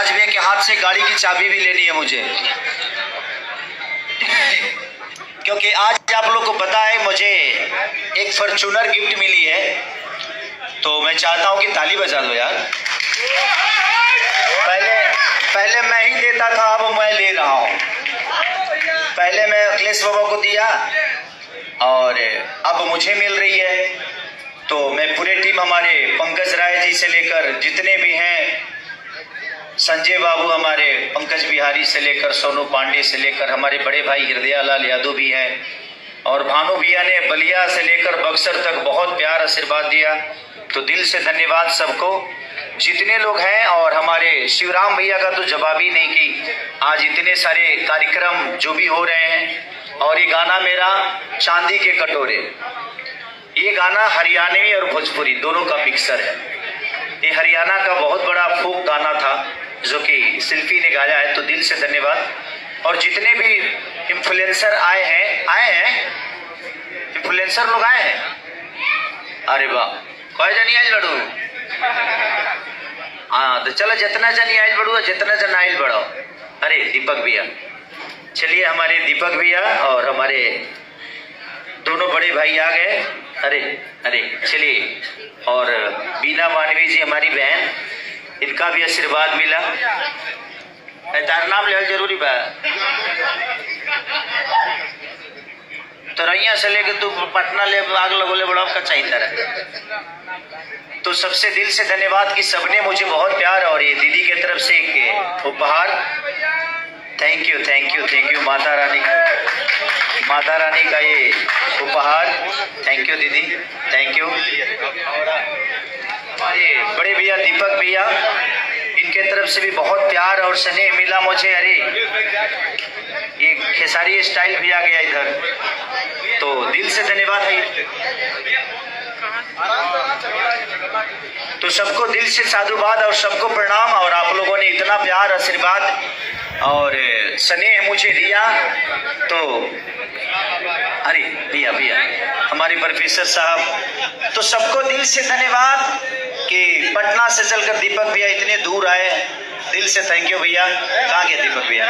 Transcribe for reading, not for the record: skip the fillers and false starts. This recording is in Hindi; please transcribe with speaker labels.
Speaker 1: राज भैया के हाथ से गाड़ी की चाबी भी लेनी है मुझे, क्योंकि आज आप लोग को पता है मुझे एक फॉर्च्यूनर गिफ्ट मिली है। तो मैं चाहता हूं कि ताली बजा दो यार। पहले मैं ही देता था, अब मैं ले रहा हूं। पहले मैं अखिलेश बाबा को दिया और अब मुझे मिल रही है। तो मैं पूरे टीम, हमारे पंकज राय जी से लेकर जितने भी हैं, संजय बाबू, हमारे पंकज बिहारी से लेकर सोनू पांडे से लेकर हमारे बड़े भाई हृदयालाल यादव भी हैं, और भानु भैया ने बलिया से लेकर बक्सर तक बहुत प्यार आशीर्वाद दिया। तो दिल से धन्यवाद सबको, जितने लोग हैं। और हमारे शिवराम भैया का तो जवाब ही नहीं कि आज इतने सारे कार्यक्रम जो भी हो रहे हैं। और ये गाना मेरा चांदी के कटोरे, ये गाना हरियाणवी और भोजपुरी दोनों का मिक्सर है। ये हरियाणा का बहुत बड़ा फोक गाना था जो कि शिल्पी ने गाया है। तो दिल से धन्यवाद। और जितने भी इन्फ्लुएंसर आए हैं इन्फ्लुएंसर लोग आए हैं। अरे वाह, कई जनी आज बढ़ू। हाँ तो चलो, जितना जनी आज बढ़ू, जितना जन आयल बढ़ो। अरे दीपक भैया, चलिए हमारे दीपक भैया और हमारे दोनों बड़े भाई आ गए। अरे अरे चलिए, और बीना मानवी जी हमारी बहन, इनका भी आशीर्वाद मिला। तार नाम ले जरूरी बा, तो रैया से लेके तू पटना ले आग लगोले बड़ा का चाहिए तरह। तो सबसे दिल से धन्यवाद कि सबने मुझे बहुत प्यार, और ये दीदी की तरफ से एक उपहार। Thank you thank you thank you Mata Rani का ये उपहार। थैंक यू दीदी, थैंक यू। हमारे बड़े भैया दीपक भैया, इनके तरफ से भी बहुत प्यार और स्नेह मिला मुझे। अरे ये खेसारी स्टाइल भी आ गया इधर, तो दिल से धन्यवाद है। तो सबको दिल से साधुवाद और सबको प्रणाम। और आप लोगों ने इतना प्यार, आशीर्वाद और स्नेह मुझे दिया। तो अरे भैया हमारे प्रोफेसर साहब, तो सबको दिल से धन्यवाद कि पटना से चलकर दीपक भैया इतने दूर आए। दिल से थैंक यू भैया। कहाँ गए दीपक भैया?